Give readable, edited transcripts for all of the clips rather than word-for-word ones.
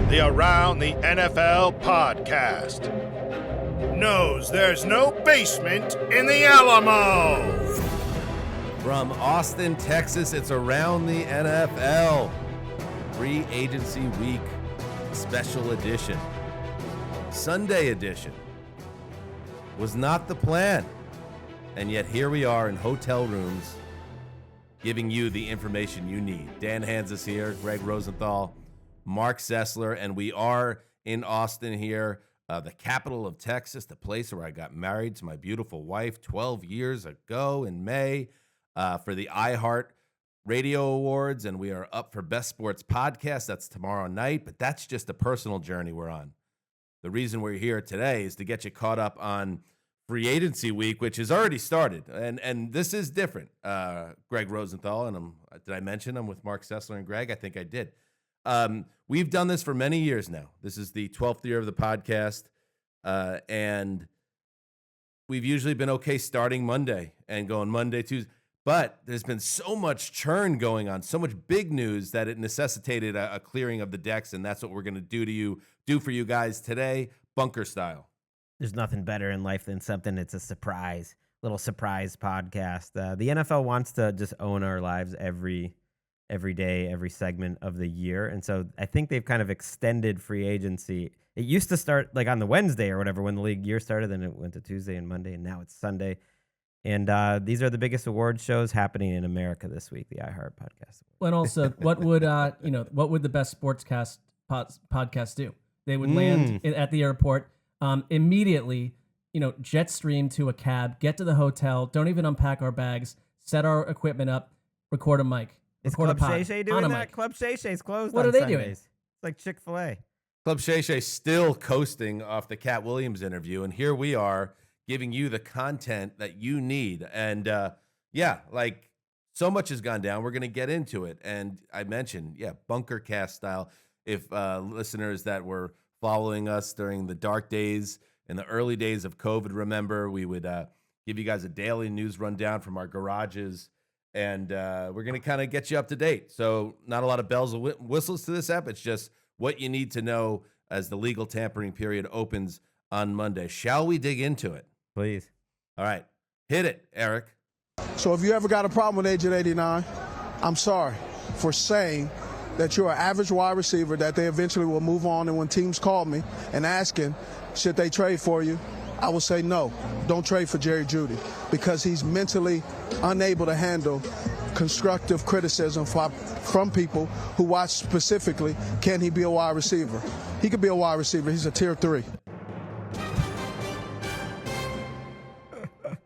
the Around the NFL podcast. Knows there's no basement in the Alamo. From Austin, Texas, it's Around the NFL. Free Agency Week Special Edition. Sunday edition. Was not the plan. And yet here we are in hotel rooms giving you the information you need. Dan Hanzus here, Gregg Rosenthal, Marc Sessler, and we are in Austin here, the capital of Texas, the place where I got married to my beautiful wife 12 years ago in May for the iHeart Radio Awards, and we are up for Best Sports Podcast. That's tomorrow night, but that's just a personal journey we're on. The reason we're here today is to get you caught up on Free Agency Week, which has already started, and this is different. Gregg Rosenthal, and did I mention I'm with Marc Sessler and Gregg? I think I did. We've done this for many years now. This is the 12th year of the podcast, and we've usually been okay starting Monday and going Monday, Tuesday. But there's been so much churn going on, so much big news that it necessitated a clearing of the decks, and that's what we're going to do for you guys today, bunker style. There's nothing better in life than something that's a little surprise podcast. The NFL wants to just own our lives every day, every segment of the year. And so I think they've kind of extended free agency. It used to start like on the Wednesday or whatever when the league year started, then it went to Tuesday and Monday, and now it's Sunday. And these are the biggest award shows happening in America this week, the iHeart podcast. And also, what would the best sportscast podcast do? They would land at the airport. Immediately, jet stream to a cab, get to the hotel, don't even unpack our bags, set our equipment up, record a mic. Is Club Shay Shay doing that? Club Shay Shay's closed What on are they Sundays. doing? It's like Chick-fil-A. Club Shay Shay still coasting off the Cat Williams interview, and here we are giving you the content that you need. And so much has gone down. We're going to get into it. And I mentioned, bunker cast style. If listeners that were following us during the dark days and the early days of COVID, remember, we would give you guys a daily news rundown from our garages, and we're going to kind of get you up to date. So not a lot of bells and whistles to this app. It's just what you need to know as the legal tampering period opens on Monday. Shall we dig into it? Please. All right. Hit it, Eric. So if you ever got a problem with Agent 89, I'm sorry for saying that you're an average wide receiver that they eventually will move on. And when teams call me and asking, should they trade for you, I will say no, don't trade for Jerry Jeudy, because he's mentally unable to handle constructive criticism from people who watch specifically, can he be a wide receiver? He could be a wide receiver. He's a tier 3.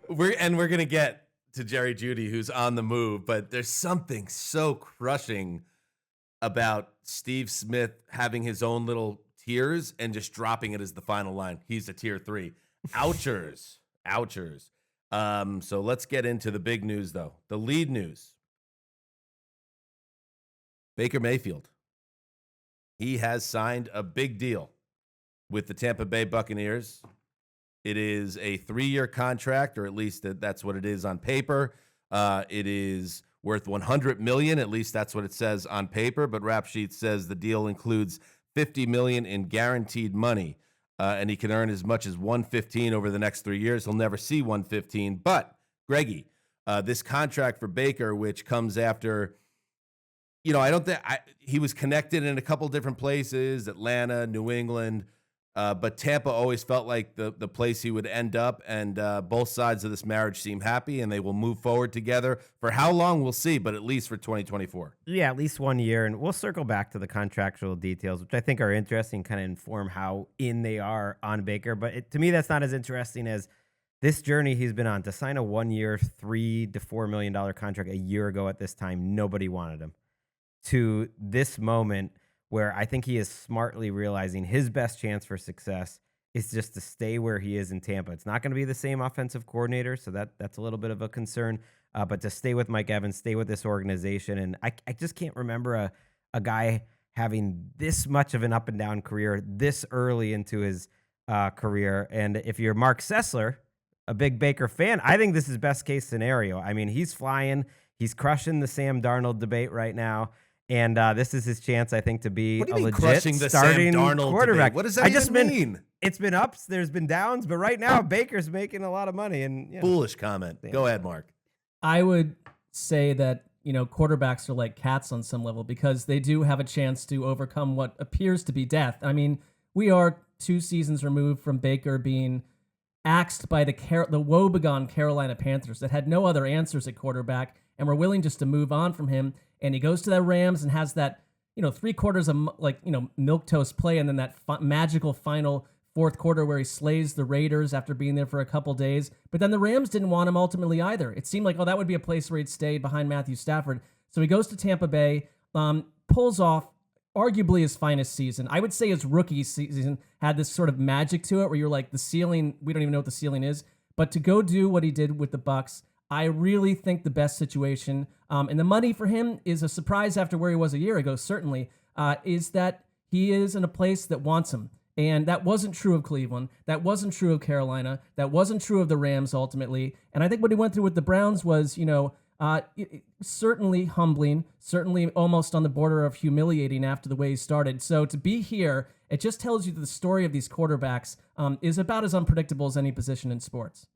We're going to get to Jerry Jeudy, who's on the move, but there's something so crushing about Steve Smith having his own little tiers and just dropping it as the final line. He's a tier 3. Ouchers. So let's get into the big news, though. The lead news. Baker Mayfield. He has signed a big deal with the Tampa Bay Buccaneers. It is a 3-year contract, or at least that's what it is on paper. It is worth $100 million, at least that's what it says on paper. But Rap Sheet says the deal includes $50 million in guaranteed money, and he can earn as much as $115 over the next 3 years. He'll never see $115. But Greggy, this contract for Baker, which comes after, I don't think he was connected in a couple different places, Atlanta, New England. But Tampa always felt like the place he would end up, and both sides of this marriage seem happy, and they will move forward together. For how long, we'll see, but at least for 2024. Yeah, at least 1 year, and we'll circle back to the contractual details, which I think are interesting, kind of inform how in they are on Baker. But to me, that's not as interesting as this journey he's been on. To sign a 1 year, $3 to $4 million contract a year ago at this time, nobody wanted him. To this moment, where I think he is smartly realizing his best chance for success is just to stay where he is in Tampa. It's not going to be the same offensive coordinator, so that's a little bit of a concern. But to stay with Mike Evans, stay with this organization. And I just can't remember a guy having this much of an up and down career this early into his career. And if you're Marc Sessler, a big Baker fan, I think this is best case scenario. I mean, he's flying. He's crushing the Sam Darnold debate right now. And this is his chance, I think, to be What do a you mean legit crushing the starting Sam Darnold quarterback. debate? What does that even mean? It's been ups, there's been downs, but right now Baker's making a lot of money. And Foolish comment. Go ahead, Mark. I would say that, quarterbacks are like cats on some level because they do have a chance to overcome what appears to be death. I mean, we are 2 seasons removed from Baker being axed by the woebegone Carolina Panthers that had no other answers at quarterback and were willing just to move on from him. And he goes to the Rams and has that, 3/4 of milquetoast play, and then that magical final fourth quarter where he slays the Raiders after being there for a couple days. But then the Rams didn't want him ultimately either. It seemed like, that would be a place where he'd stay behind Matthew Stafford. So he goes to Tampa Bay, pulls off arguably his finest season. I would say his rookie season had this sort of magic to it where you're like, the ceiling, we don't even know what the ceiling is. But to go do what he did with the Bucs, I really think the best situation, and the money for him is a surprise after where he was a year ago, certainly, is that he is in a place that wants him. And that wasn't true of Cleveland. That wasn't true of Carolina. That wasn't true of the Rams ultimately. And I think what he went through with the Browns was, certainly humbling, certainly almost on the border of humiliating after the way he started. So to be here, it just tells you that the story of these quarterbacks is about as unpredictable as any position in sports.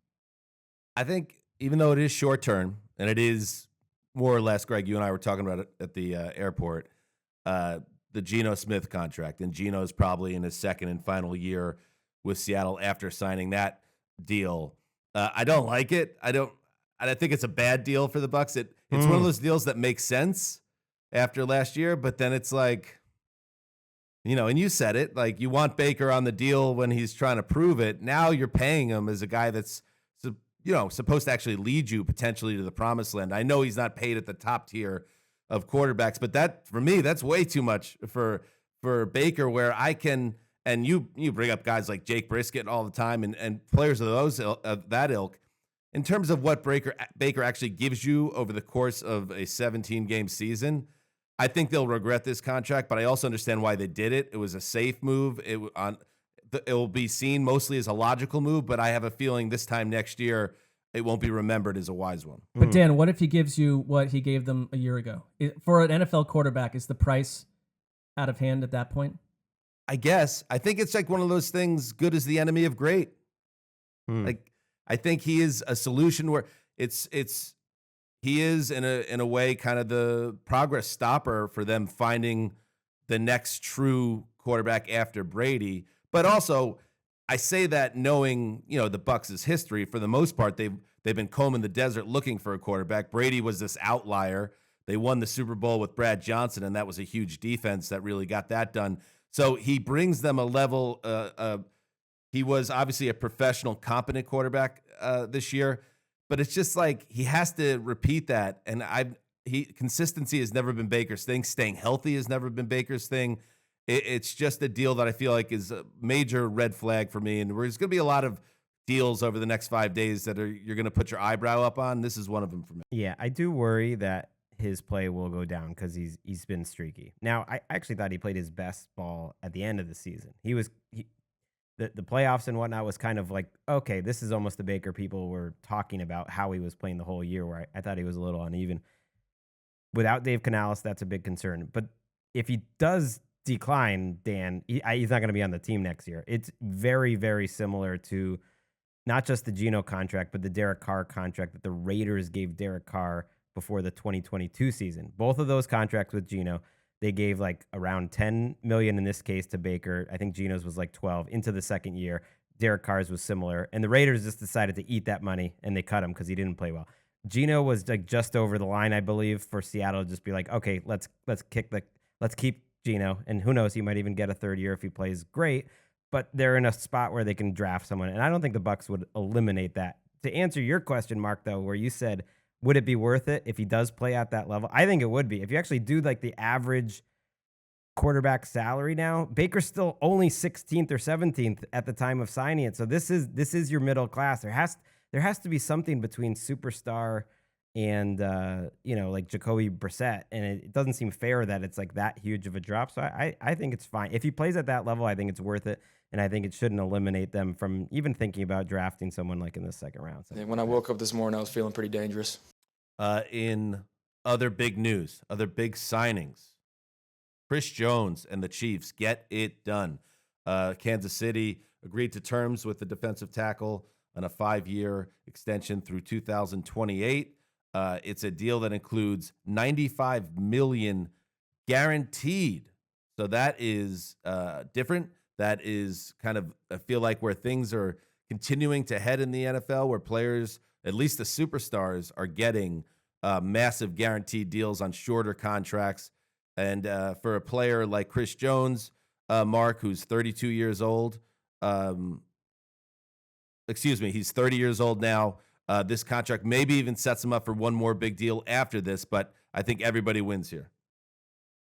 I think even though it is short term, and it is more or less, Greg, you and I were talking about it at the airport, the Geno Smith contract, and Geno's probably in his second and final year with Seattle after signing that deal. I don't like it. I think it's a bad deal for the Bucs. It's one of those deals that makes sense after last year, but then it's like, and you said it, like you want Baker on the deal when he's trying to prove it. Now you're paying him as a guy that's supposed to actually lead you potentially to the promised land. I know he's not paid at the top tier of quarterbacks, but that for me, that's way too much for Baker, where I can, and you bring up guys like Jake Brisket all the time and players of that ilk. In terms of what Baker actually gives you over the course of a 17-game season, I think they'll regret this contract, but I also understand why they did it. It was a safe move. It will be seen mostly as a logical move, but I have a feeling this time next year it won't be remembered as a wise one. But Dan, what if he gives you what he gave them a year ago? For an NFL quarterback, is the price out of hand at that point? I guess. I think it's like one of those things, good is the enemy of great. Like, I think he is a solution where he is in a way kind of the progress stopper for them finding the next true quarterback after Brady. But also, I say that knowing, the Bucs' history. For the most part, they've been combing the desert looking for a quarterback. Brady was this outlier. They won the Super Bowl with Brad Johnson, and that was a huge defense that really got that done. So he brings them a level. He was obviously a professional, competent quarterback this year, but it's just like he has to repeat that. And consistency has never been Baker's thing. Staying healthy has never been Baker's thing. It's just a deal that I feel like is a major red flag for me. And there's going to be a lot of deals over the next 5 days that you're going to put your eyebrow up on. This is one of them for me. Yeah, I do worry that his play will go down because he's been streaky. Now, I actually thought he played his best ball at the end of the season. The playoffs and whatnot was kind of like, okay, this is almost the Baker people were talking about how he was playing the whole year, where I thought he was a little uneven. Without Dave Canales, that's a big concern. But if he does decline, Dan, he's not going to be on the team next year. It's very, very similar to not just the Geno contract, but the Derek Carr contract that the Raiders gave Derek Carr before the 2022 season. Both of those contracts with Geno, they gave like around $10 million in this case to Baker. I think Geno's was like 12 into the second year. Derek Carr's was similar. And the Raiders just decided to eat that money and they cut him because he didn't play well. Geno was like just over the line, I believe, for Seattle to just be like, okay, let's keep Geno, and who knows, he might even get a third year if he plays great, but they're in a spot where they can draft someone, and I don't think the Bucs would eliminate that. To answer your question, Mark, though, where you said, would it be worth it if he does play at that level? I think it would be. If you actually do like the average quarterback salary now, Baker's still only 16th or 17th at the time of signing it, so this is your middle class. There has to be something between superstar and like Jacoby Brissett, and it doesn't seem fair that it's like that huge of a drop. So I think it's fine if he plays at that level. I think it's worth it, and I think it shouldn't eliminate them from even thinking about drafting someone like in the second round. So. Yeah, when I woke up this morning, I was feeling pretty dangerous. In other big news, other big signings, Chris Jones and the Chiefs get it done. Kansas City agreed to terms with the defensive tackle on a 5-year extension through 2028. It's a deal that includes $95 million guaranteed. So that is different. That is kind of, I feel like, where things are continuing to head in the NFL, where players, at least the superstars, are getting massive guaranteed deals on shorter contracts. And for a player like Chris Jones, Mark, who's 32 years old, he's 30 years old now. This contract maybe even sets him up for one more big deal after this, but I think everybody wins here.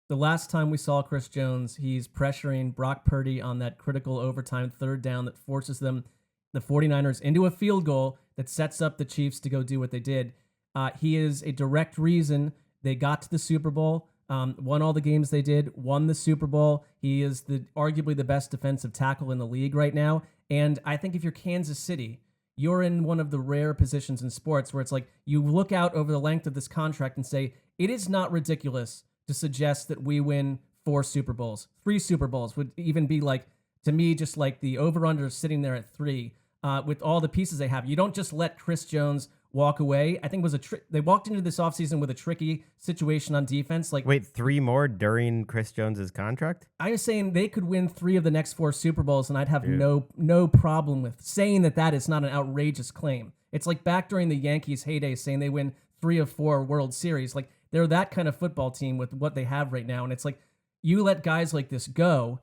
The last time we saw Chris Jones, he's pressuring Brock Purdy on that critical overtime third down that forces the 49ers into a field goal that sets up the Chiefs to go do what they did. He is a direct reason they got to the Super Bowl, won all the games they did, won the Super Bowl. He is arguably the best defensive tackle in the league right now. And I think if you're Kansas City, you're in one of the rare positions in sports where it's like you look out over the length of this contract and say, it is not ridiculous to suggest that we win 4 Super Bowls. 3 Super Bowls would even be like, to me, just like the over-under sitting there at 3 with all the pieces they have. You don't just let Chris Jones walk away. I think it was they walked into this offseason with a tricky situation on defense. Like, wait, 3 more during Chris Jones's contract? I was saying they could win 3 of the next 4 Super Bowls, and I'd have no problem with saying that is not an outrageous claim. It's like back during the Yankees' heyday, saying they win 3 of 4 World Series. Like, they're that kind of football team with what they have right now, and it's like you let guys like this go.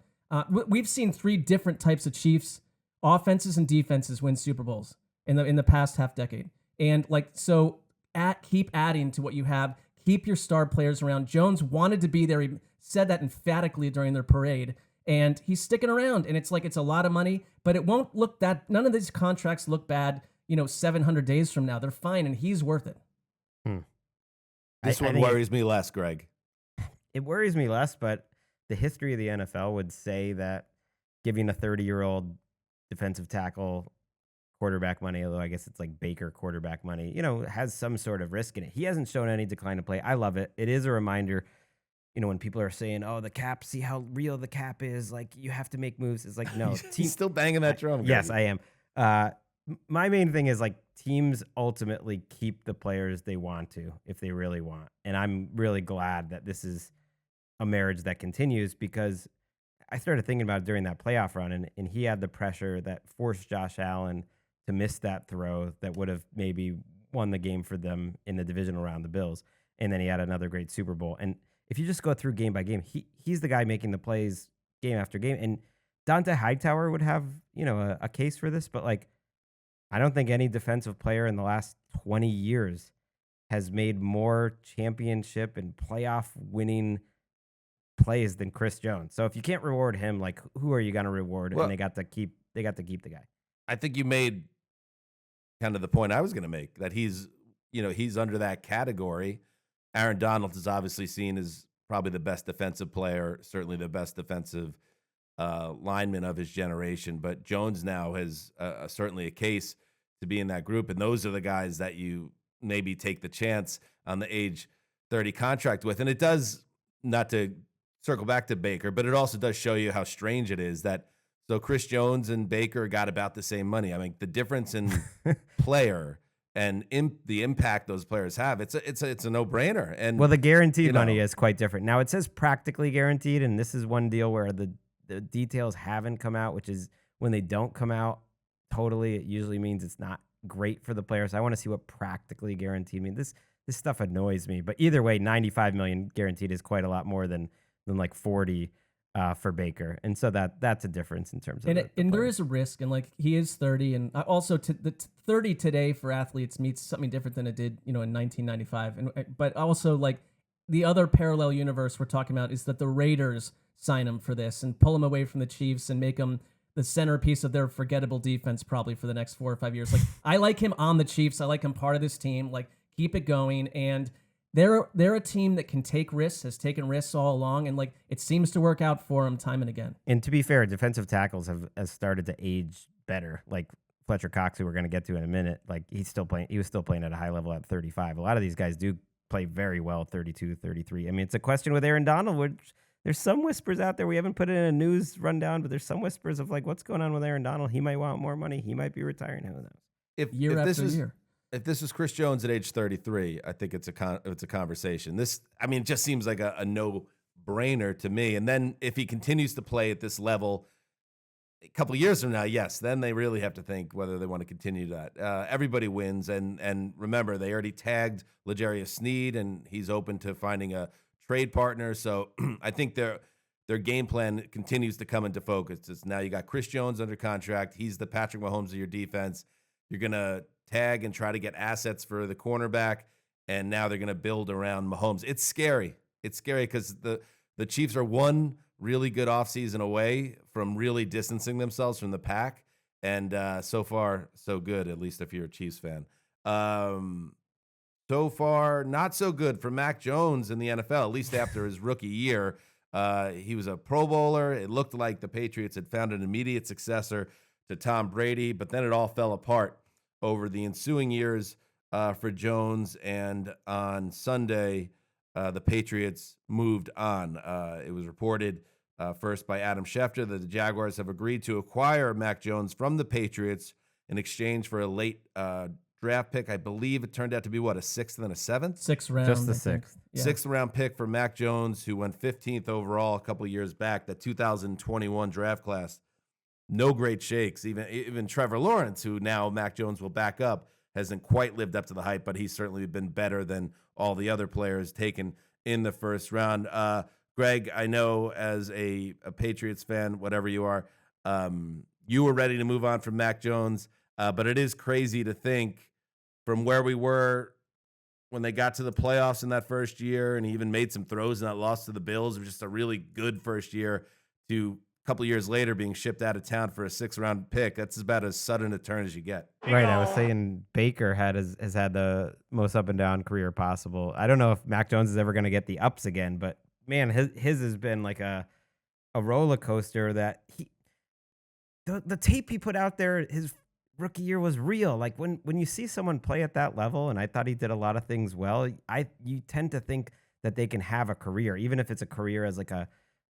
We've seen 3 different types of Chiefs offenses and defenses win Super Bowls in the past half decade. And keep adding to what you have. Keep your star players around. Jones wanted to be there. He said that emphatically during their parade, and he's sticking around. And it's like it's a lot of money, but it won't look that. None of these contracts look bad. 700 days from now, they're fine, and he's worth it. This one worries me less, Greg. It worries me less, but the history of the NFL would say that giving a 30-year-old defensive tackle quarterback money, although I guess it's like Baker quarterback money, has some sort of risk in it. He hasn't shown any decline of play. I love it. It is a reminder, when people are saying, oh, the cap, see how real the cap is, like you have to make moves. It's like, no. He's still banging that drum. Yes, I am. My main thing is like teams ultimately keep the players they want to if they really want. And I'm really glad that this is a marriage that continues, because I started thinking about it during that playoff run, and he had the pressure that forced Josh Allen to miss that throw that would have maybe won the game for them in the divisional round, the Bills. And then he had another great Super Bowl. And if you just go through game by game, he's the guy making the plays game after game. And Dante Hightower would have, a case for this, but like, I don't think any defensive player in the last 20 years has made more championship and playoff winning plays than Chris Jones. So if you can't reward him, like who are you going to reward? Well, and they got to keep the guy. I think you made kind of the point I was going to make, that he's under that category. Aaron Donald is obviously seen as probably the best defensive player, certainly the best defensive lineman of his generation. But Jones now has certainly a case to be in that group. And those are the guys that you maybe take the chance on the age 30 contract with. And it does, not to circle back to Baker, but it also does show you how strange it is that so Chris Jones and Baker got about the same money. I mean, the difference in player and the impact those players have, it's a no-brainer. And well, the guaranteed money is quite different. Now, it says practically guaranteed, and this is one deal where the details haven't come out, which is when they don't come out totally, it usually means it's not great for the players. I want to see what practically guaranteed means. This stuff annoys me. But either way, $95 million guaranteed is quite a lot more than like 40 for Baker, and so that's a difference in terms of. And there is a risk, and like he is 30, and also the 30 today for athletes means something different than it did, in 1995. And but also like the other parallel universe we're talking about is that the Raiders sign him for this and pull him away from the Chiefs and make him the centerpiece of their forgettable defense probably for the next 4 or 5 years. Like I like him on the Chiefs. I like him part of this team. Like keep it going. And they're a team that can take risks, has taken risks all along, and like it seems to work out for them time and again. And to be fair, defensive tackles have started to age better. Like Fletcher Cox, who we're going to get to in a minute, like he was still playing at a high level at 35. A lot of these guys do play very well, 32, 33. I mean, it's a question with Aaron Donald, which there's some whispers out there. We haven't put it in a news rundown, but there's some whispers of like what's going on with Aaron Donald. He might want more money. He might be retiring. Who knows? If Year if this after is year. if this is Chris Jones at age 33, I think it's a conversation. It just seems like a no brainer to me. And then if he continues to play at this level a couple of years from now, yes, then they really have to think whether they want to continue that. Everybody wins, and remember, they already tagged L'Jarius Sneed, and he's open to finding a trade partner. So I think their game plan continues to come into focus. It's now you got Chris Jones under contract. He's the Patrick Mahomes of your defense. You're going to tag and try to get assets for the cornerback, and now they're going to build around Mahomes. It's scary. It's scary because the Chiefs are one really good offseason away from really distancing themselves from the pack, and so far, so good, at least if you're a Chiefs fan. So far, not so good for Mac Jones in the NFL, at least after his rookie year. He was a Pro Bowler. It looked like the Patriots had found an immediate successor to Tom Brady, but then it all fell apart over the ensuing years for Jones, and on Sunday, the Patriots moved on. It was reported first by Adam Schefter that the Jaguars have agreed to acquire Mac Jones from the Patriots in exchange for a late draft pick. I believe it turned out to be, a sixth and a seventh? Sixth round. Just the sixth. Yeah. Sixth round pick for Mac Jones, who went 15th overall a couple years back, the 2021 draft class. No great shakes. Even Trevor Lawrence, who now Mac Jones will back up, hasn't quite lived up to the hype, but he's certainly been better than all the other players taken in the first round. Greg, I know as a Patriots fan, whatever you are, you were ready to move on from Mac Jones, but it is crazy to think from where we were when they got to the playoffs in that first year, and he even made some throws in that loss to the Bills. It was just a really good first year, to a couple years later being shipped out of town for a 6th-round pick. That's about as sudden a turn as you get. Right. I was saying Baker has had the most up and down career possible. I don't know if Mac Jones is ever going to get the ups again, but man, his has been like a roller coaster. That the tape he put out there, his rookie year was real. Like when you see someone play at that level, and I thought he did a lot of things well, you tend to think that they can have a career, even if it's a career as like a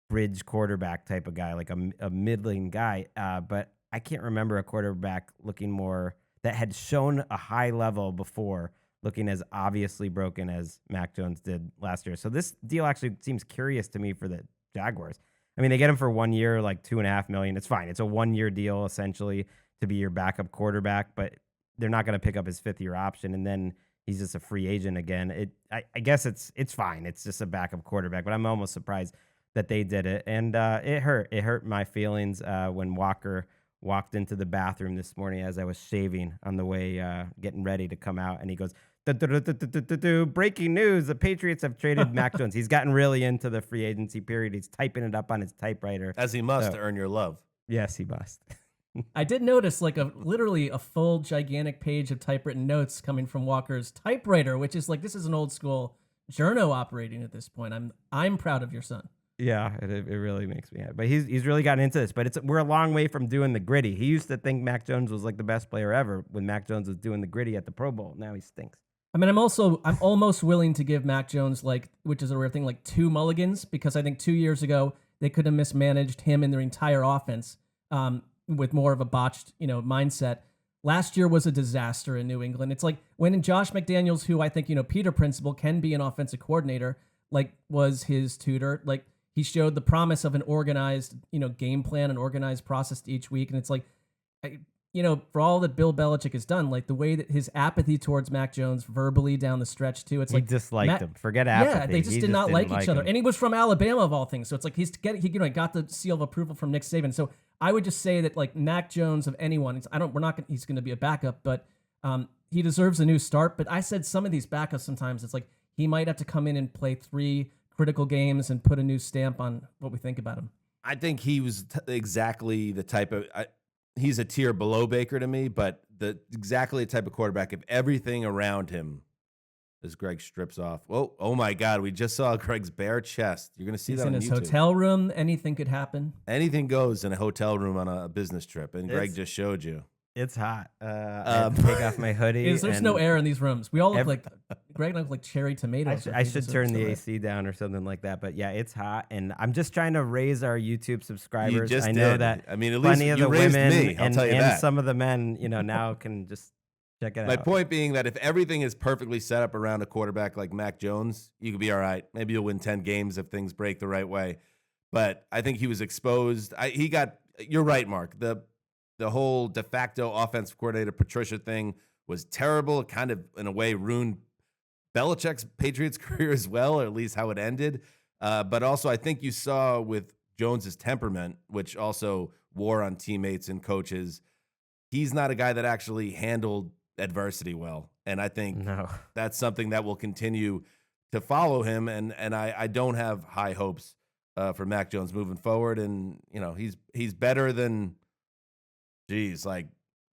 bridge quarterback type of guy, like a middling guy. But I can't remember a quarterback looking more that had shown a high level before looking as obviously broken as Mac Jones did last year. So this deal actually seems curious to me for the Jaguars. I mean, they get him for 1 year, like $2.5 million. It's fine. It's a 1-year deal essentially to be your backup quarterback, but they're not going to pick up his 5th-year option, and then he's just a free agent again. I guess it's fine. It's just a backup quarterback, but I'm almost surprised that they did it, and it hurt. It hurt my feelings when Walker walked into the bathroom this morning as I was shaving on the way, getting ready to come out, and he goes, breaking news, the Patriots have traded Mac Jones. He's gotten really into the free agency period. He's typing it up on his typewriter. As he must to earn your love. Yes, he must. I did notice literally a full gigantic page of typewritten notes coming from Walker's typewriter, which is like, this is an old school journo operating at this point. I'm proud of your son. Yeah, it really makes me happy. But he's really gotten into this. But we're a long way from doing the gritty. He used to think Mac Jones was like the best player ever when Mac Jones was doing the gritty at the Pro Bowl. Now he stinks. I mean, I'm almost willing to give Mac Jones, which is a rare thing, 2 mulligans, because I think 2 years ago they could have mismanaged him and their entire offense with more of a botched, mindset. Last year was a disaster in New England. It's like when Josh McDaniels, who I think, Peter Principle can be an offensive coordinator, was his tutor, he showed the promise of an organized, game plan, an organized process each week. And it's like, for all that Bill Belichick has done, the way that his apathy towards Mac Jones verbally down the stretch too, it's he disliked him. Forget apathy. Yeah, they just did not like each other. And he was from Alabama of all things. So it's like he got the seal of approval from Nick Saban. So I would just say that Mac Jones of anyone, he's going to be a backup, but he deserves a new start. But I said some of these backups sometimes it's like he might have to come in and play 3 critical games and put a new stamp on what we think about him. I think he was exactly the type of he's a tier below Baker to me, but exactly the type of quarterback. If everything around him, as Greg strips off, oh my God, we just saw Greg's bare chest. You're going to see he's that in on his YouTube. Hotel room. Anything could happen. Anything goes in a hotel room on a business trip, and Greg just showed you. It's hot. I have to take off my hoodie. There's no air in these rooms. We all look like Greg look like cherry tomatoes. I should turn the AC down or something like that. But yeah, it's hot, and I'm just trying to raise our YouTube subscribers. just I know did. that. I mean, at least plenty of you the raised women me, I'll and, tell you and that. some of the men, now can just check it My out. point being that if everything is perfectly set up around a quarterback like Mac Jones, you could be all right. Maybe you'll win 10 games if things break the right way. But I think he was exposed. You're right, Mark. The whole de facto offensive coordinator Patricia thing was terrible. It kind of, in a way, ruined Belichick's Patriots career as well, or at least how it ended. But also, I think you saw with Jones's temperament, which also wore on teammates and coaches, he's not a guy that actually handled adversity well. And I think that's something that will continue to follow him. And I don't have high hopes for Mac Jones moving forward. And, he's better than,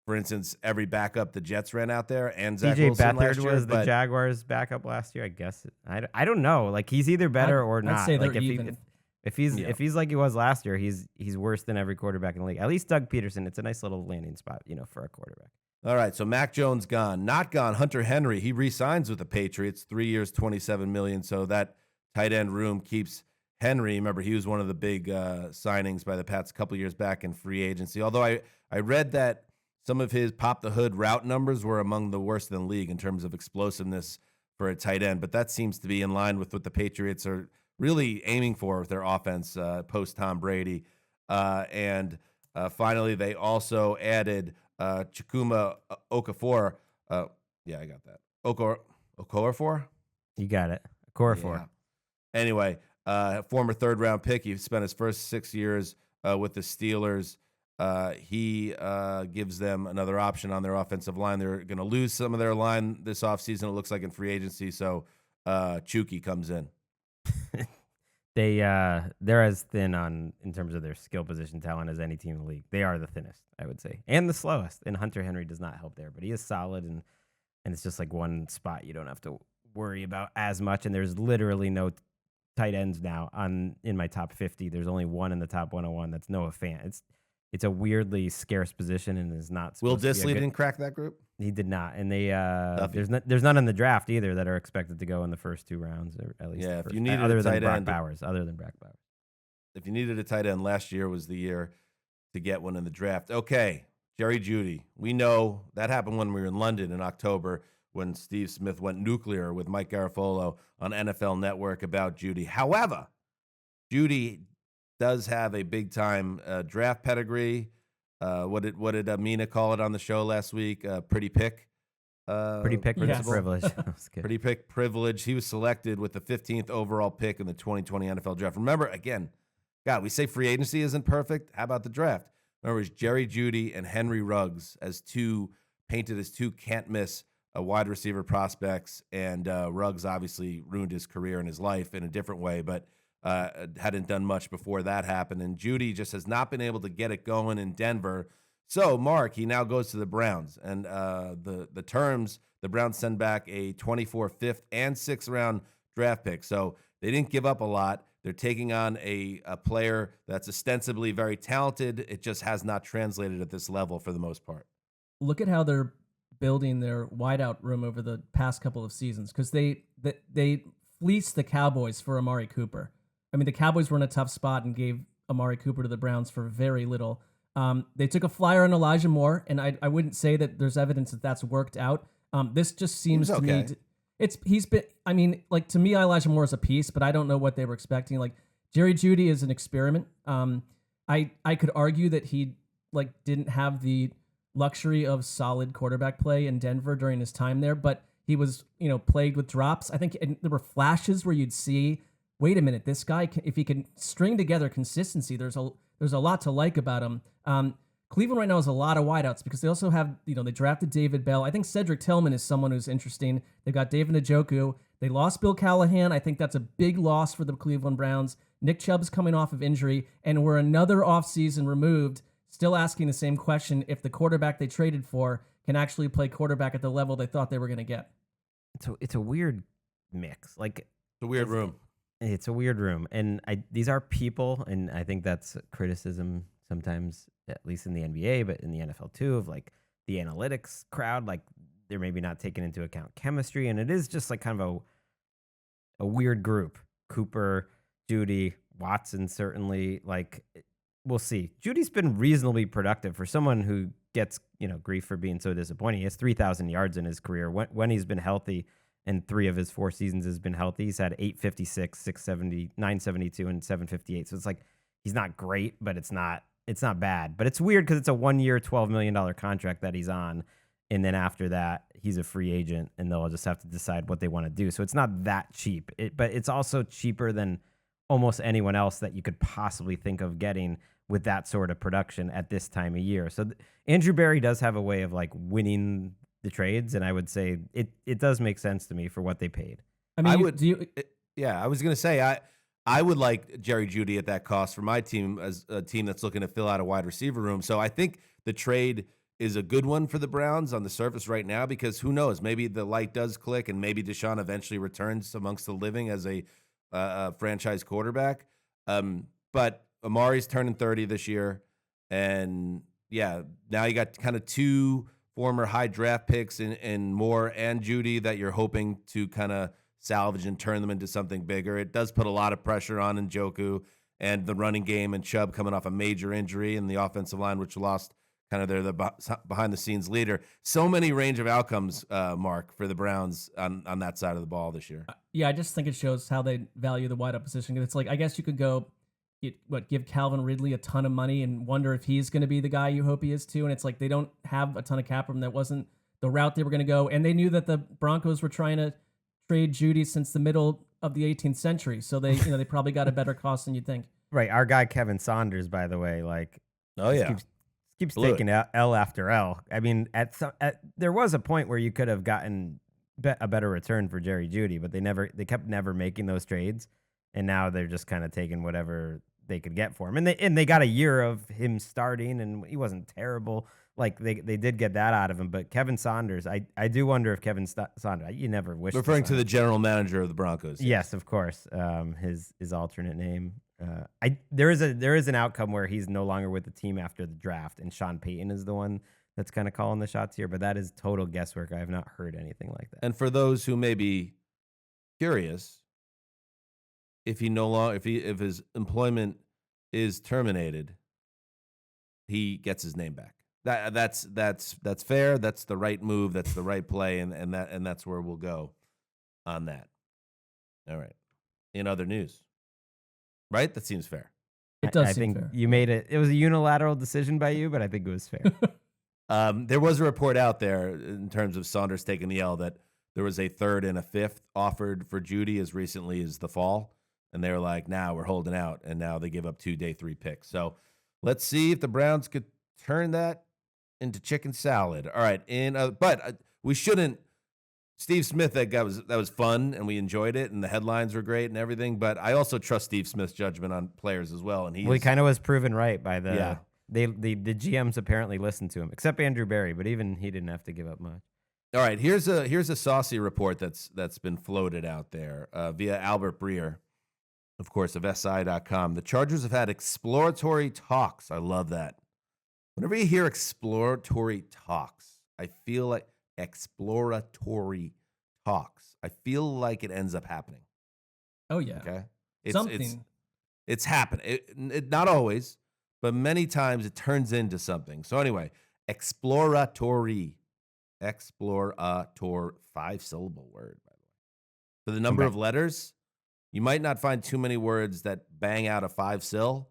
for instance, every backup the Jets ran out there, and Zach TJ Wilson Beathard last year, was the Jaguars' backup last year. I guess I don't know. Like, he's either better or not. I'd say they're like even. if he's like he was last year, he's worse than every quarterback in the league. At least Doug Peterson. It's a nice little landing spot, for a quarterback. All right, so Mac Jones gone. Not gone. Hunter Henry, he re-signs with the Patriots, 3 years, $27 million. So that tight end room keeps Henry. Remember, he was one of the big signings by the Pats a couple years back in free agency. Although I read that some of his pop the hood route numbers were among the worst in the league in terms of explosiveness for a tight end. But that seems to be in line with what the Patriots are really aiming for with their offense post Tom Brady. And finally, they also added Chukwuma Okafor. Yeah, I got that. Okorafor? You got it. Okorafor. Yeah. Anyway, former third-round pick. He spent his first 6 years with the Steelers. He gives them another option on their offensive line. They're going to lose some of their line this offseason, it looks like, in free agency. So Chucky comes in. They're as thin in terms of their skill position talent as any team in the league. They are the thinnest, I would say, and the slowest. And Hunter Henry does not help there, but he is solid, and it's just like one spot you don't have to worry about as much. And there's literally no tight ends now in my top 50. There's only one in the top 101. That's Noah Fant. It's a weirdly scarce position and is not. Will Dissly didn't crack that group? He did not, and they there's none in the draft either that are expected to go in the first 2 rounds, or at least if you needed other a than tight Brock end, Bowers. If you needed a tight end, last year was the year to get one in the draft. Okay, Jerry Jeudy. We know that happened when we were in London in October when Steve Smith went nuclear with Mike Garafolo on NFL Network about Jeudy. However, Jeudy does have a big time draft pedigree. What did Amina call it on the show last week? Pretty pick. Pretty pick privilege. Pretty pick privilege. He was selected with the 15th overall pick in the 2020 NFL draft. Remember, again, God, we say free agency isn't perfect. How about the draft? Remember, it was Jerry Jeudy and Henry Ruggs painted as two can't miss wide receiver prospects. And Ruggs obviously ruined his career and his life in a different way, but hadn't done much before that happened. And Jeudy just has not been able to get it going in Denver. So, Mark, he now goes to the Browns. And the terms, the Browns send back a 24th, 5th, and 6th round draft pick. So they didn't give up a lot. They're taking on a player that's ostensibly very talented. It just has not translated at this level for the most part. Look at how they're building their wideout room over the past couple of seasons, because they fleeced the Cowboys for Amari Cooper. I mean, the Cowboys were in a tough spot and gave Amari Cooper to the Browns for very little. They took a flyer on Elijah Moore, and I wouldn't say that there's evidence that that's worked out. This just seems to me to me, Elijah Moore is a piece, but I don't know what they were expecting. Like, Jerry Jeudy is an experiment. I could argue that he didn't have the luxury of solid quarterback play in Denver during his time there, but he was plagued with drops. I think there were flashes where you'd see, wait a minute, this guy, if he can string together consistency, there's a lot to like about him. Cleveland right now has a lot of wideouts because they also have, they drafted David Bell. I think Cedric Tillman is someone who's interesting. They've got David Njoku. They lost Bill Callahan. I think that's a big loss for the Cleveland Browns. Nick Chubb's coming off of injury, and we're another offseason removed, still asking the same question if the quarterback they traded for can actually play quarterback at the level they thought they were going to get. It's a weird mix. It's a weird room. It's a weird room. And these are people, and I think that's criticism sometimes, at least in the NBA, but in the NFL too, of the analytics crowd. they're maybe not taking into account chemistry, and it is just like kind of a weird group. Cooper, Jeudy, Watson, certainly. Like, we'll see. Judy's been reasonably productive for someone who gets, grief for being so disappointing. He has 3,000 yards in his career when he's been healthy, and 3 of his 4 seasons has been healthy. He's had 856, 670, 972, and 758. So it's like he's not great, but it's not bad. But it's weird because it's a 1-year, $12 million contract that he's on. And then after that, he's a free agent, and they'll just have to decide what they want to do. So it's not that cheap, but it's also cheaper than almost anyone else that you could possibly think of getting with that sort of production at this time of year. So Andrew Berry does have a way of like winning the trades, and I would say it does make sense to me for what they paid. I mean, I was going to say, I would like Jerry Jeudy at that cost for my team as a team that's looking to fill out a wide receiver room. So I think the trade is a good one for the Browns on the surface right now, because who knows, maybe the light does click and maybe Deshaun eventually returns amongst the living as a franchise quarterback. But Amari's turning 30 this year, and now you got kind of 2 former high draft picks in Moore and Jeudy that you're hoping to kind of salvage and turn them into something bigger. It does put a lot of pressure on Njoku and the running game, and Chubb coming off a major injury, and the offensive line, which lost kind of the behind-the-scenes leader. So many range of outcomes, Mark, for the Browns on that side of the ball this year. Yeah, I just think it shows how they value the wide-up position. It's like, I guess you could go, give Calvin Ridley a ton of money and wonder if he's going to be the guy you hope he is too. And it's like they don't have a ton of cap room. That wasn't the route they were going to go. And they knew that the Broncos were trying to trade Jeudy since the middle of the 18th century. So they, they probably got a better cost than you'd think. Right. Our guy, Kevin Saunders, by the way, keeps taking L after L. I mean, there was a point where you could have gotten a better return for Jerry Jeudy, but they kept never making those trades, and now they're just kind of taking whatever they could get for him. And they got a year of him starting, and he wasn't terrible. Like they did get that out of him, but Kevin Saunders, I do wonder if Kevin Saunders, you never wish. Referring to the general manager of the Broncos. Yes, of course. His alternate name. There is an outcome where he's no longer with the team after the draft, and Sean Payton is the one that's kind of calling the shots here. But that is total guesswork. I have not heard anything like that. And for those who may be curious, if his employment is terminated, he gets his name back. That's fair. That's the right move. That's the right play, and that's where we'll go on that. All right. In other news. Right? That seems fair. It does I seem think fair. you made it. It was a unilateral decision by you, but I think it was fair. There was a report out there in terms of Saunders taking the L that there was a 3rd and a 5th offered for Jeudy as recently as the fall, and they were like, "Now we're holding out," and now they give up 2 day 3 picks. So let's see if the Browns could turn that into chicken salad. All right, but we shouldn't. Steve Smith, that was fun, and we enjoyed it, and the headlines were great and everything. But I also trust Steve Smith's judgment on players as well, and he kind of was proven right by the the GMs apparently listened to him, except Andrew Berry, but even he didn't have to give up much. All right, here's a saucy report that's been floated out there via Albert Breer, of course, of SI.com. The Chargers have had exploratory talks. I love that. Whenever you hear exploratory talks, I feel like exploratory talks. I feel like it ends up happening. Oh yeah. Okay. It's happened. It not always, but many times it turns into something. So anyway, exploratory, 5-syllable word, by the way. For the number of letters, you might not find too many words that bang out a 5-syll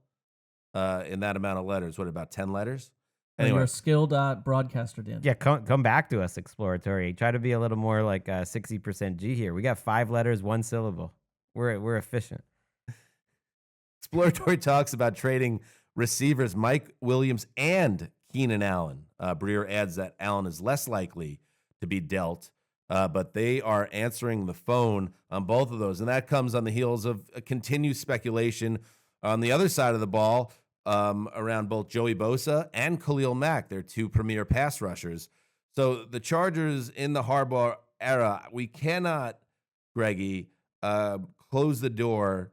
in that amount of letters. What, about 10 letters? Anyway. You're a skilled broadcaster, Dan. Yeah, come back to us, exploratory. Try to be a little more like 60% G here. We got 5 letters, 1 syllable. We're efficient. Exploratory talks about trading receivers Mike Williams and Keenan Allen. Breer adds that Allen is less likely to be dealt, but they are answering the phone on both of those. And that comes on the heels of a continued speculation on the other side of the ball around both Joey Bosa and Khalil Mack, their 2 premier pass rushers. So the Chargers in the Harbaugh era, we cannot, Greggy, close the door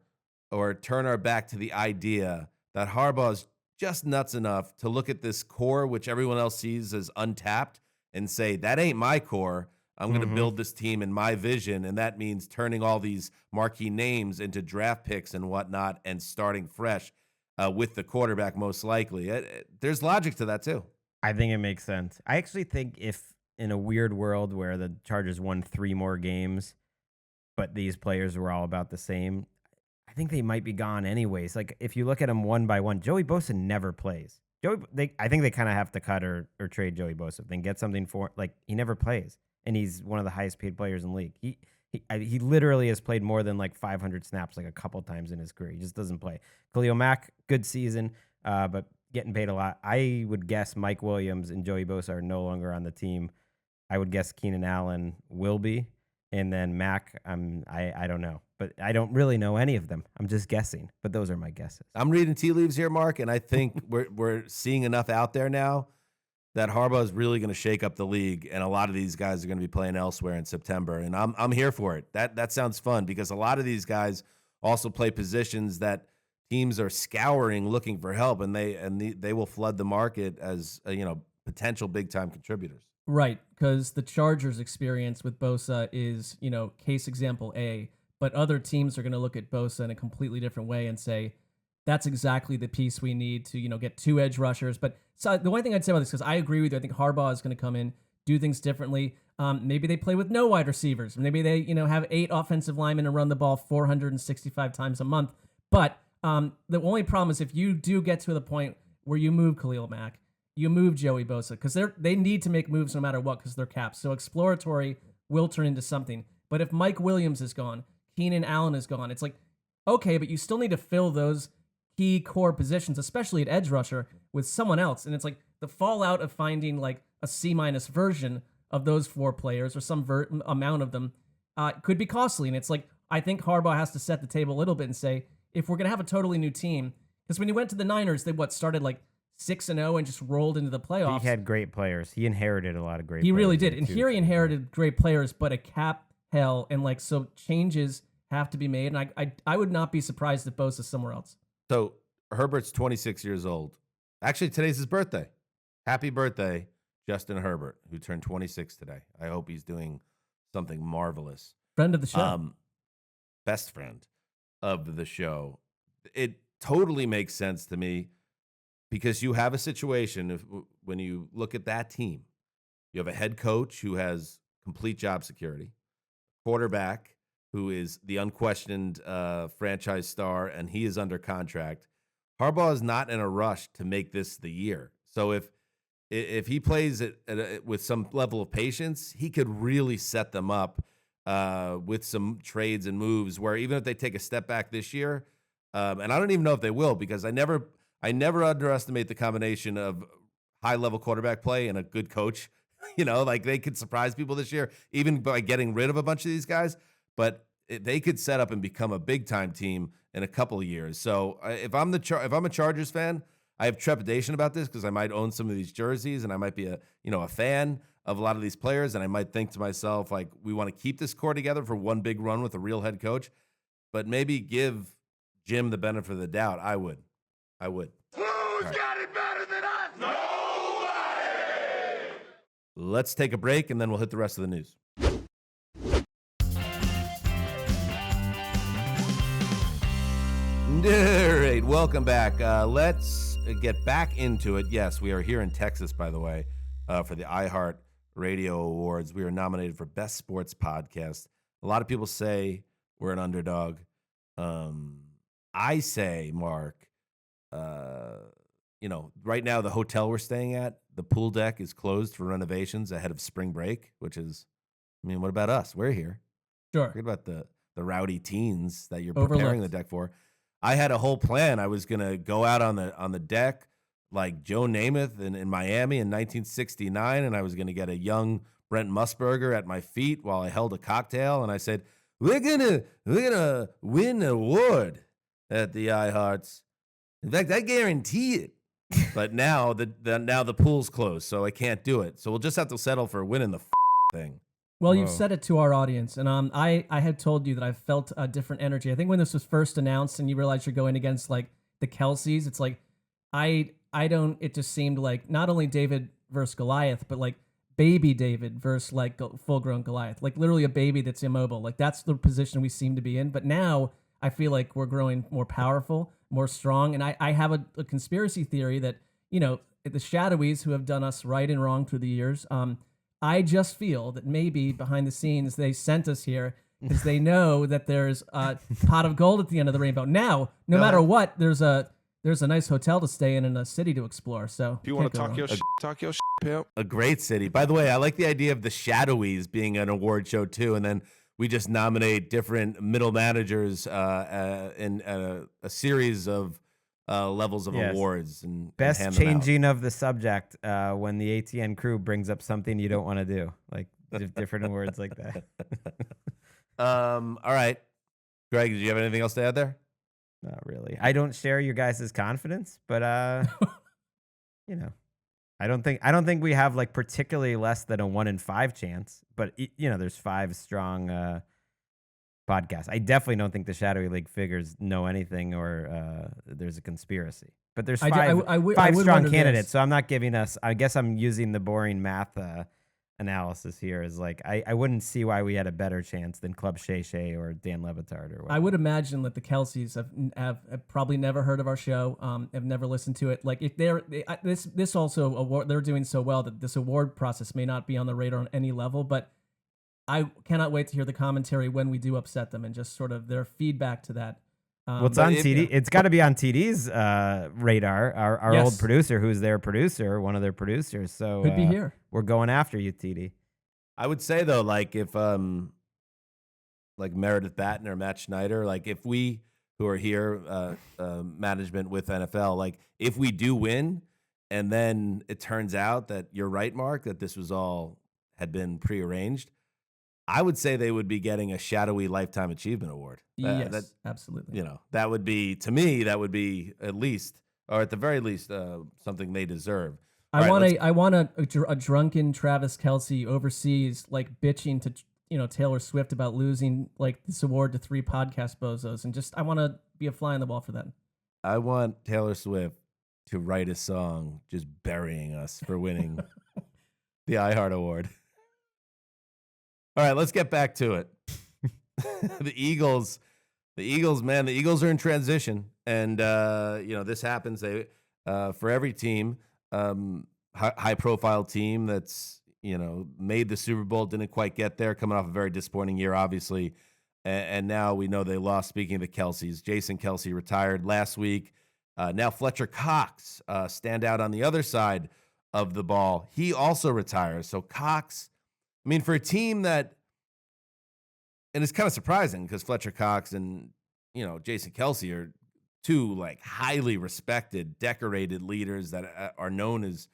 or turn our back to the idea that Harbaugh is just nuts enough to look at this core, which everyone else sees as untapped, and say, that ain't my core. I'm going to build this team in my vision, and that means turning all these marquee names into draft picks and whatnot and starting fresh with the quarterback most likely. There's logic to that too. I think it makes sense. I actually think if in a weird world where the Chargers won 3 more games, but these players were all about the same, I think they might be gone anyways. Like if you look at them one by one, Joey Bosa never plays. I think they kind of have to cut or trade Joey Bosa. If they can get something for, like, he never plays, and he's one of the highest paid players in the league. He literally has played more than like 500 snaps like a couple times in his career. He just doesn't play. Khalil Mack, good season, but getting paid a lot. I would guess Mike Williams and Joey Bosa are no longer on the team. I would guess Keenan Allen will be, and then Mack, I don't know, but I don't really know any of them. I'm just guessing, but those are my guesses. I'm reading tea leaves here, Mark, and I think we're seeing enough out there now that Harbaugh is really going to shake up the league, and a lot of these guys are going to be playing elsewhere in September, and I'm here for it. That sounds fun because a lot of these guys also play positions that teams are scouring, looking for help, and they will flood the market as potential big time contributors. Right, because the Chargers' experience with Bosa is, case example A, but other teams are going to look at Bosa in a completely different way and say, that's exactly the piece we need to, get 2 edge rushers. But so the one thing I'd say about this, because I agree with you, I think Harbaugh is going to come in, do things differently. Maybe they play with no wide receivers. Maybe they, have 8 offensive linemen and run the ball 465 times a month. But the only problem is if you do get to the point where you move Khalil Mack, you move Joey Bosa, because they need to make moves no matter what because they're capped. So exploratory will turn into something. But if Mike Williams is gone, Keenan Allen is gone, it's like, okay, but you still need to fill those key core positions, especially at edge rusher, with someone else. And it's like the fallout of finding like a C- version of those 4 players or some amount of them could be costly. And it's like, I think Harbaugh has to set the table a little bit and say, if we're going to have a totally new team, because when you went to the Niners, they started like 6-0 and just rolled into the playoffs. He had great players. He inherited a lot of great players. He really did. And here he inherited great players, but a cap hell. And so changes have to be made. And I would not be surprised if Bosa's somewhere else. So Herbert's 26 years old. Actually, today's his birthday. Happy birthday, Justin Herbert, who turned 26 today. I hope he's doing something marvelous. Friend of the show. Best friend of the show. It totally makes sense to me because you have a situation when you look at that team, you have a head coach who has complete job security, quarterback who is the unquestioned franchise star, and he is under contract. Harbaugh is not in a rush to make this the year. So if he plays it with some level of patience, he could really set them up with some trades and moves where even if they take a step back this year, and I don't even know if they will because I never underestimate the combination of high-level quarterback play and a good coach. Like they could surprise people this year, even by getting rid of a bunch of these guys. But they could set up and become a big-time team in a couple of years. So if I'm a Chargers fan, I have trepidation about this because I might own some of these jerseys and I might be a fan of a lot of these players, and I might think to myself, like, we want to keep this core together for one big run with a real head coach, but maybe give Jim the benefit of the doubt. I would. Who's got it better than us? Nobody! Let's take a break, and then we'll hit the rest of the news. All right, welcome back. Let's get back into it. Yes, we are here in Texas, by the way, for the iHeart Radio Awards. We are nominated for Best Sports Podcast. A lot of people say we're an underdog. I say, Mark, right now the hotel we're staying at, the pool deck is closed for renovations ahead of spring break, which is, what about us? We're here. Sure. Forget about the rowdy teens that you're Overlooked. preparing the deck for. I had a whole plan. I was going to go out on the deck like Joe Namath in Miami in 1969, and I was going to get a young Brent Musburger at my feet while I held a cocktail, and I said, we're gonna win an award at the iHearts. In fact, I guarantee it. But now the pool's closed, so I can't do it. So we'll just have to settle for winning the thing. Well, you've said it to our audience, and I had told you that I felt a different energy. I think when this was first announced and you realize you're going against like the Kelseys, it's like it just seemed like not only David versus Goliath, but like baby David versus like full-grown Goliath, like literally a baby that's immobile. Like that's the position we seem to be in. But now I feel like we're growing more powerful, more strong. And I have a conspiracy theory that, the shadowies who have done us right and wrong through the years, I just feel that maybe behind the scenes they sent us here because they know that there's a pot of gold at the end of the rainbow. Now, no matter what, there's a nice hotel to stay in and a city to explore. So if you want to talk your shit, pimp. A great city. By the way, I like the idea of the Shadowies being an award show too, and then we just nominate different middle managers in a series of levels of awards and best hand them out. changing of the subject when the ATN crew brings up something you don't want to do, like different awards like that. All right, Greg, did you have anything else to add there? Not really. I don't share your guys' confidence, but I don't think we have like particularly less than a 1 in 5 chance. But there's 5 strong podcasts. I definitely don't think the Shadowy League figures know anything or there's a conspiracy. But there's 5 strong candidates, so I'm not giving us. I guess I'm using the boring math analysis here. Is like I wouldn't see why we had a better chance than Club Shay Shay or Dan Levitard or whatever. I would imagine that the Kelseys have probably never heard of our show, have never listened to it. Like if this also award, they're doing so well that this award process may not be on the radar on any level, but I cannot wait to hear the commentary when we do upset them and just sort of their feedback to that. Well, it's on TD. It's got to be on TD's radar. Our old producer, who's their producer, one of their producers. So could be here. We're going after you, TD. I would say though, like if like Meredith Batten or Matt Schneider, like if we who are here, management with NFL, like if we do win, and then it turns out that you're right, Mark, that this was all had been prearranged, I would say they would be getting a Shadowy Lifetime Achievement Award. Yes, absolutely. That would be, to me, that would be at least, or at the very least, something they deserve. I want a drunken Travis Kelce overseas, like bitching to Taylor Swift about losing like this award to 3 podcast bozos, and I want to be a fly on the wall for that. I want Taylor Swift to write a song just burying us for winning the iHeart Award. All right, let's get back to it. The Eagles, man, the Eagles are in transition, and this happens. For every team, high-profile team that's made the Super Bowl, didn't quite get there, coming off a very disappointing year, obviously, and now we know they lost. Speaking of the Kelseys, Jason Kelce retired last week. Now Fletcher Cox, stand out on the other side of the ball. He also retires. So Cox. I mean, for a team that, and it's kind of surprising because Fletcher Cox and, Jason Kelce are 2 like highly respected, decorated leaders that are known as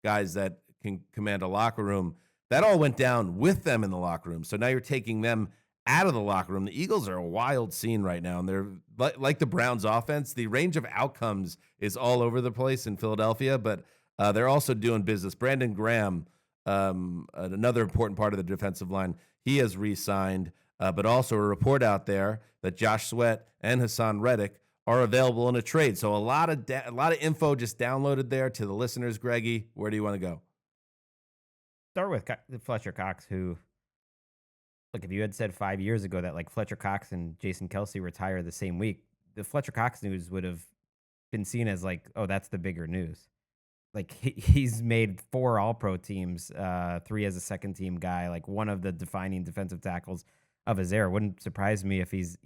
guys that can command a locker room. That all went down with them in the locker room. So now you're taking them out of the locker room. The Eagles are a wild scene right now, and they're like the Browns offense. The range of outcomes is all over the place in Philadelphia, but they're also doing business. Brandon Graham, another important part of the defensive line, he has re-signed, but also a report out there that Josh Sweat and Hassan Reddick are available in a trade. So a lot of info just downloaded there to the listeners. Greggy, where do you want to go? Start with Fletcher Cox, who, look, if you had said 5 years ago that like Fletcher Cox and Jason Kelce retire the same week, the Fletcher Cox news would have been seen as like, oh, that's the bigger news. Like he's made 4 All-Pro teams, 3 as a second team guy, like one of the defining defensive tackles of his era. Wouldn't surprise me if he's,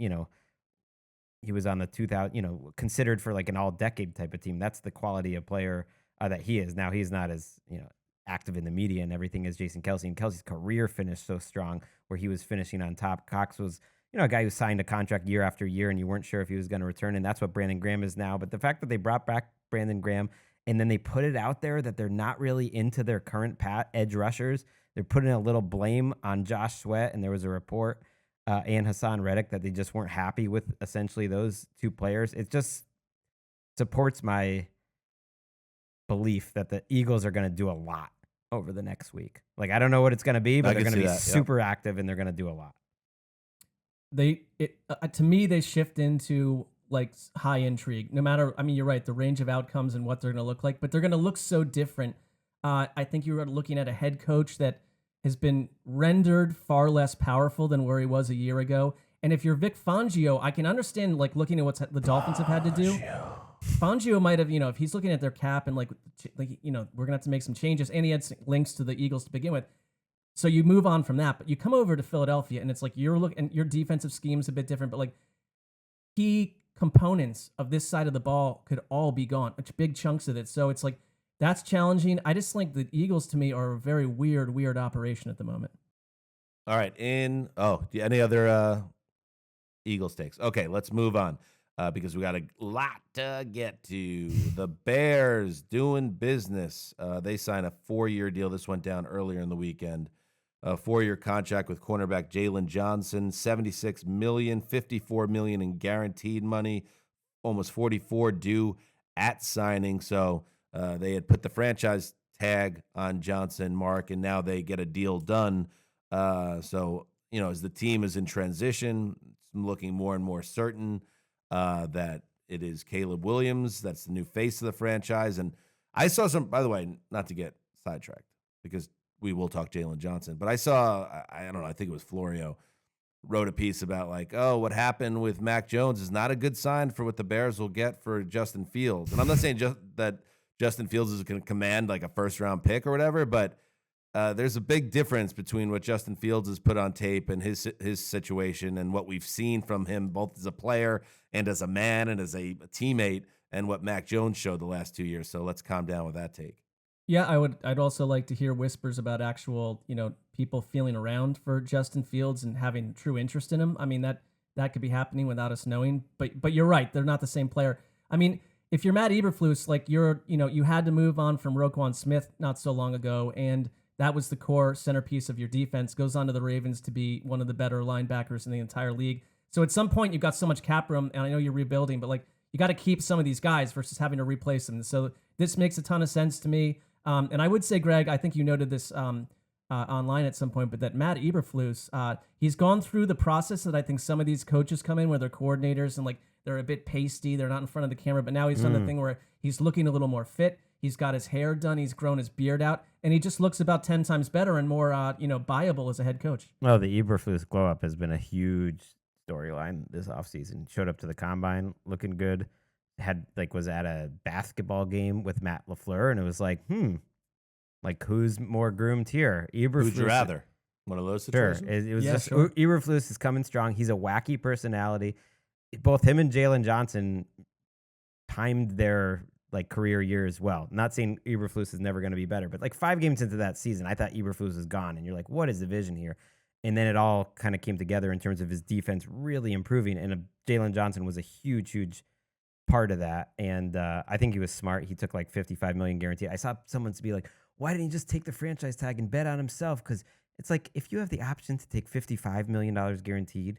he was on the 2000, considered for like an all-decade type of team. That's the quality of player that he is. Now he's not as, active in the media and everything as Jason Kelce. And Kelce's career finished so strong where he was finishing on top. Cox was, a guy who signed a contract year after year and you weren't sure if he was going to return. And that's what Brandon Graham is now. But the fact that they brought back Brandon Graham and then they put it out there that they're not really into their current edge rushers. They're putting a little blame on Josh Sweat, and there was a report, and Hassan Reddick, that they just weren't happy with essentially those 2 players. It just supports my belief that the Eagles are going to do a lot over the next week. Like, I don't know what it's going to be, but they're going to be super active, and they're going to do a lot. To me, they shift into like high intrigue. No matter, I mean, you're right, the range of outcomes and what they're going to look like, but they're going to look so different. I think you're looking at a head coach that has been rendered far less powerful than where he was a year ago. And if you're Vic Fangio, I can understand like looking at what the Dolphins have had to do. Fangio might have, if he's looking at their cap and like we're gonna have to make some changes, and he had links to the Eagles to begin with. So you move on from that, but you come over to Philadelphia, and it's like and your defensive scheme's a bit different, but like key components of this side of the ball could all be gone, big chunks of it. So it's like that's challenging. I just think the Eagles to me are a very weird operation at the moment. All right. Any other Eagles takes? Okay, let's move on because we got a lot to get to. The Bears doing business. They signed a 4-year deal. This went down earlier in the weekend. A 4-year contract with cornerback Jalen Johnson, $76 million, $54 million in guaranteed money, almost $44 due at signing. So they had put the franchise tag on Johnson, Mark, and now they get a deal done. So as the team is in transition, it's looking more and more certain that it is Caleb Williams that's the new face of the franchise. And I saw by the way, not to get sidetracked because we will talk Jalen Johnson, but I saw, I don't know, I think it was Florio wrote a piece about like, what happened with Mac Jones is not a good sign for what the Bears will get for Justin Fields. And I'm not saying that Justin Fields is going to command like a first-round pick or whatever, but there's a big difference between what Justin Fields has put on tape and his situation and what we've seen from him both as a player and as a man and as a teammate and what Mac Jones showed the last 2 years. So let's calm down with that take. Yeah, I'd also like to hear whispers about actual, people feeling around for Justin Fields and having true interest in him. I mean, that could be happening without us knowing. But you're right, they're not the same player. I mean, if you're Matt Eberflus, like you had to move on from Roquan Smith not so long ago, and that was the core centerpiece of your defense. Goes on to the Ravens to be one of the better linebackers in the entire league. So at some point, you've got so much cap room, and I know you're rebuilding, but like you got to keep some of these guys versus having to replace them. So this makes a ton of sense to me. And I would say, Greg, I think you noted this online at some point, but that Matt Eberflus, he's gone through the process that I think some of these coaches come in where they're coordinators and like they're a bit pasty, they're not in front of the camera, but now he's done the thing where he's looking a little more fit. He's got his hair done, he's grown his beard out, and he just looks about 10 times better and more, buyable as a head coach. Oh, the Eberflus glow up has been a huge storyline this offseason. Showed up to the combine looking good. Was at a basketball game with Matt LaFleur, and it was like, who's more groomed here? Eberflus. Who'd you rather? One of those situations? Sure. It was Eberflus is coming strong. He's a wacky personality. Both him and Jalen Johnson timed their career years well. Not saying Eberflus is never going to be better, but 5 games into that season, I thought Eberflus was gone, and you're like, what is the vision here? And then it all kind of came together in terms of his defense really improving, and Jalen Johnson was a huge part of that, and I think he was smart. He took $55 million guaranteed. I saw someone to be like, why didn't he just take the franchise tag and bet on himself? Because it's like, if you have the option to take $55 million guaranteed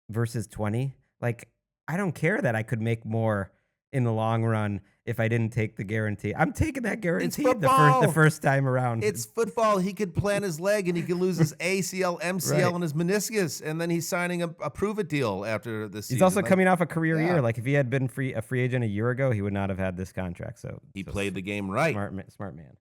versus 20, I don't care that I could make more in the long run if I didn't take the guarantee. I'm taking that guarantee the first time around. It's football. He could plant his leg and he could lose his ACL, MCL, and his meniscus, and then he's signing a prove-it deal after this season. He's also coming off a career year. If he had been a free agent a year ago, he would not have had this contract. So he played the game right. Smart man.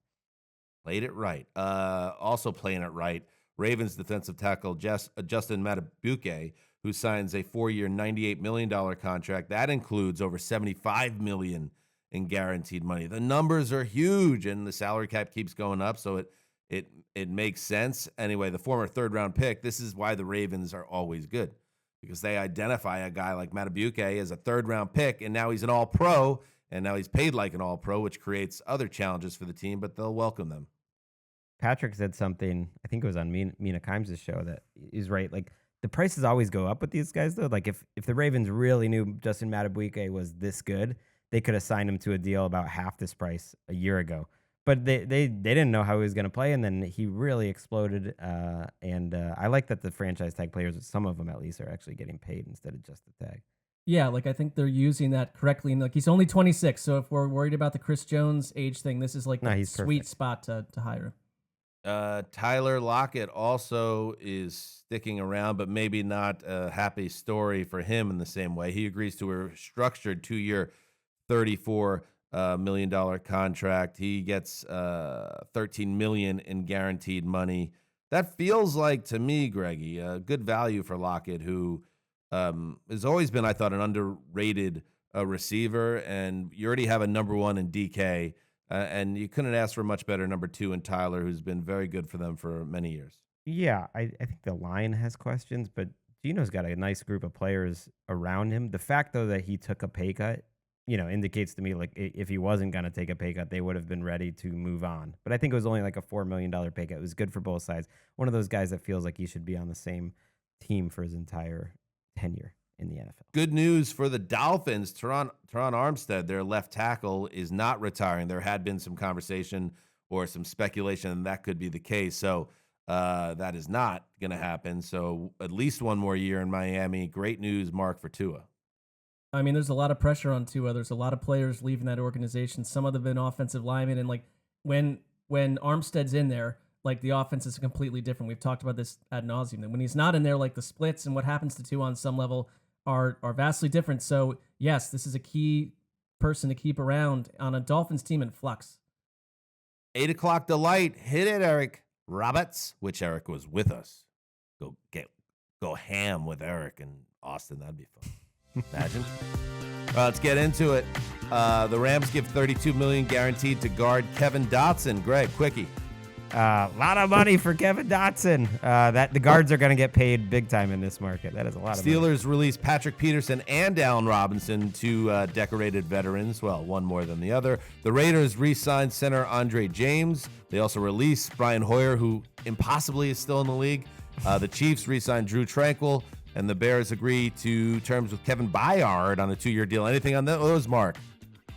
Played it right. Also playing it right, Ravens defensive tackle Justin Madubuike, who signs a 4-year, $98 million contract. That includes over $75 million in guaranteed money. The numbers are huge, and the salary cap keeps going up, so it makes sense. Anyway, the former third-round pick, this is why the Ravens are always good, because they identify a guy like Madubuike as a third-round pick, and now he's an all-pro, and now he's paid like an all-pro, which creates other challenges for the team, but they'll welcome them. Patrick said something, I think it was on Mina Kimes' show, that he's right. The prices always go up with these guys, though. If the Ravens really knew Justin Madubuike was this good, they could have signed him to a deal about half this price a year ago. But they didn't know how he was going to play, and then he really exploded. And I like that the franchise tag players, some of them at least, are actually getting paid instead of just the tag. Yeah, I think they're using that correctly. And he's only 26, so if we're worried about the Chris Jones age thing, this is a sweet spot to hire him. Tyler Lockett also is sticking around, but maybe not a happy story for him in the same way. He agrees to a structured 2-year, $34 million contract. He gets $13 million in guaranteed money. That feels like, to me, Greggy, a good value for Lockett, who has always been, I thought, an underrated receiver. And you already have a number one in DK, and you couldn't ask for a much better number two in Tyler, who's been very good for them for many years. Yeah, I think the line has questions, but Gino's got a nice group of players around him. The fact, though, that he took a pay cut, indicates to me like if he wasn't going to take a pay cut, they would have been ready to move on. But I think it was only like a $4 million pay cut. It was good for both sides. One of those guys that feels like he should be on the same team for his entire tenure in the NFL. Good news for the Dolphins. Teron Armstead, their left tackle, is not retiring. There had been some conversation or some speculation that could be the case. So that is not going to happen. So at least one more year in Miami. Great news, Mark, for Tua. I mean, there's a lot of pressure on Tua. There's a lot of players leaving that organization. Some of them been offensive linemen, and like when Armstead's in there, like the offense is completely different. We've talked about this ad nauseum. When he's not in there, like the splits and what happens to Tua on some level are vastly different. So yes, this is a key person to keep around on a Dolphins team in flux. 8 o'clock delight. Hit it, Eric Roberts. Which Eric was with us. Go ham with Eric and Austin. That'd be fun. Imagine. Let's get into it. The Rams give $32 million guaranteed to guard Kevin Dotson. Greg, quickie. A lot of money for Kevin Dotson. That the guards are going to get paid big time in this market. That is a lot of money. Steelers release Patrick Peterson and Allen Robinson, two decorated veterans. Well, one more than the other. The Raiders re-signed center Andre James. They also released Brian Hoyer, who impossibly is still in the league. The Chiefs re-signed Drew Tranquill. And the Bears agree to terms with Kevin Byard on a 2-year deal. Anything on those, Mark?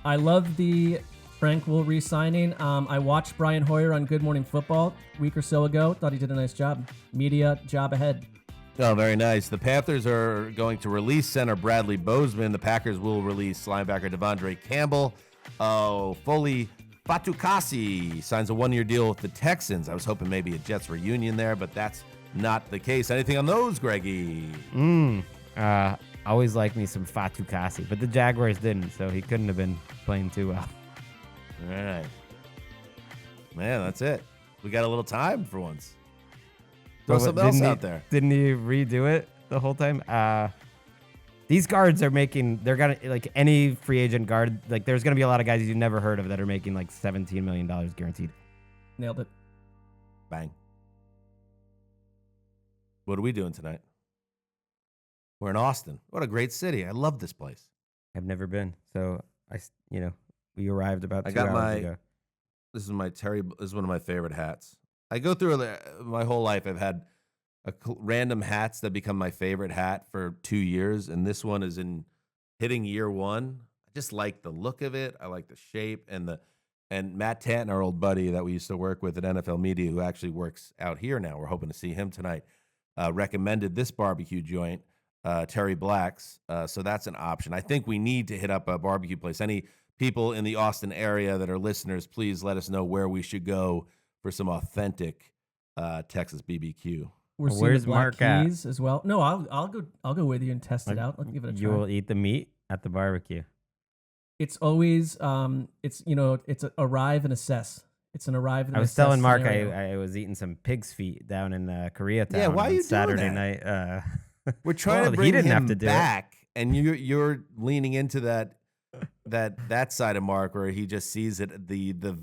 I love the Tranquill re-signing. I watched Brian Hoyer on Good Morning Football a week or so ago. Thought he did a nice job. Media job ahead. Oh, very nice. The Panthers are going to release center Bradley Bozeman. The Packers will release linebacker Devondre Campbell. Foley Fatukasi signs a 1-year deal with the Texans. I was hoping maybe a Jets reunion there, but that's not the case. Anything on those, Greggy? Always like me some Fatukasi, but the Jaguars didn't, so he couldn't have been playing too well. All right. Man, that's it. We got a little time for once. Throw something else out there. Didn't he redo it the whole time? These guards are they're going to, like any free agent guard, like there's going to be a lot of guys you've never heard of that are making like $17 million guaranteed. Nailed it. Bang. What are we doing tonight? We're in Austin. What a great city. I love this place. I've never been. So, we arrived about 2 hours ago. This is one of my favorite hats. I go through my whole life. I've had random hats that become my favorite hat for 2 years. And this one is in hitting year 1. I just like the look of it. I like the shape and Matt Tanton, our old buddy that we used to work with at NFL Media, who actually works out here now. We're hoping to see him tonight. Recommended this barbecue joint, Terry Black's. So that's an option. I think we need to hit up a barbecue place. Any people in the Austin area that are listeners, please let us know where we should go for some authentic Texas BBQ. Where's Mark Keys as well? No, I'll go with you and test it out. I'll give it a try. You will eat the meat at the barbecue. It's always it's arrive and assess. It's an arrive and assess. I was telling Mark I was eating some pig's feet down in Koreatown. Yeah, why are you Saturday doing that? night? We're trying to bring he didn't him have to do back, and you're leaning into that side of Mark where he just sees it the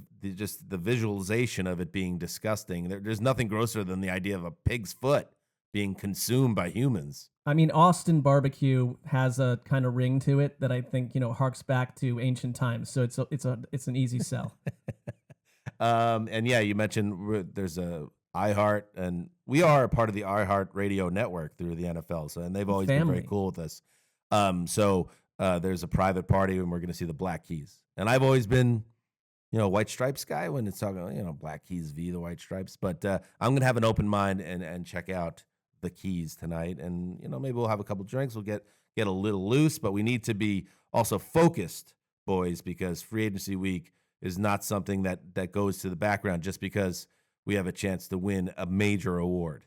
visualization of it being disgusting. There's nothing grosser than the idea of a pig's foot being consumed by humans. I mean, Austin barbecue has a kind of ring to it that I think harks back to ancient times. So it's an easy sell. And yeah, you mentioned there's a iHeart, and we are a part of the iHeart Radio network through the NFL. So, and they've always been very cool with us. So there's a private party, and we're going to see the Black Keys. And I've always been, White Stripes guy when it's talking, Black Keys v. the White Stripes. But I'm going to have an open mind and check out the Keys tonight. And, maybe we'll have a couple drinks. We'll get a little loose, but we need to be also focused, boys, because free agency week is not something that goes to the background just because we have a chance to win a major award.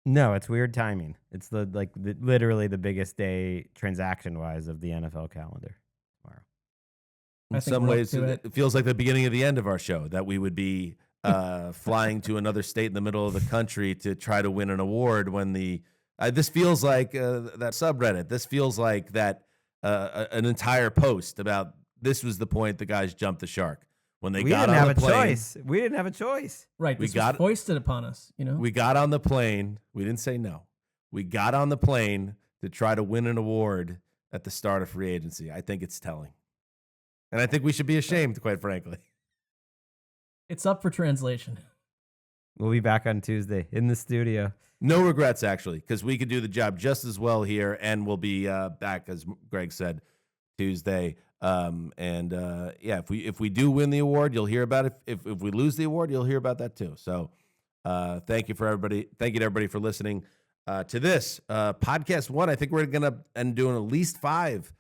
No, it's weird timing. It's literally the biggest day transaction-wise of the NFL calendar tomorrow. In some ways, it feels like the beginning of the end of our show, that we would be flying to another state in the middle of the country to try to win an award when this feels like that subreddit. This feels like that an entire post about this was the point the guys jumped the shark. When they got on the plane. We didn't have a choice. Right. This was foisted upon us, you know? We got on the plane. We didn't say no. We got on the plane to try to win an award at the start of free agency. I think it's telling. And I think we should be ashamed, quite frankly. It's up for translation. We'll be back on Tuesday in the studio. No regrets, actually, because we could do the job just as well here, and we'll be back, as Greg said, Tuesday. If we do win the award, you'll hear about it. If we lose the award, you'll hear about that too. So thank you to everybody for listening to this podcast one. I think we're going to end doing at least 5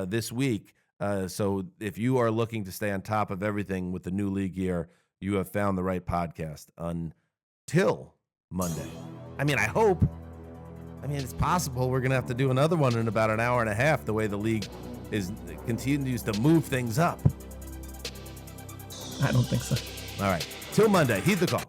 this week. So if you are looking to stay on top of everything with the new league year, you have found the right podcast until Monday. I mean, I hope. I mean, it's possible we're going to have to do another one in about an hour and a half, the way the league continues to move things up. I don't think so. All right. Till Monday. Heed the call.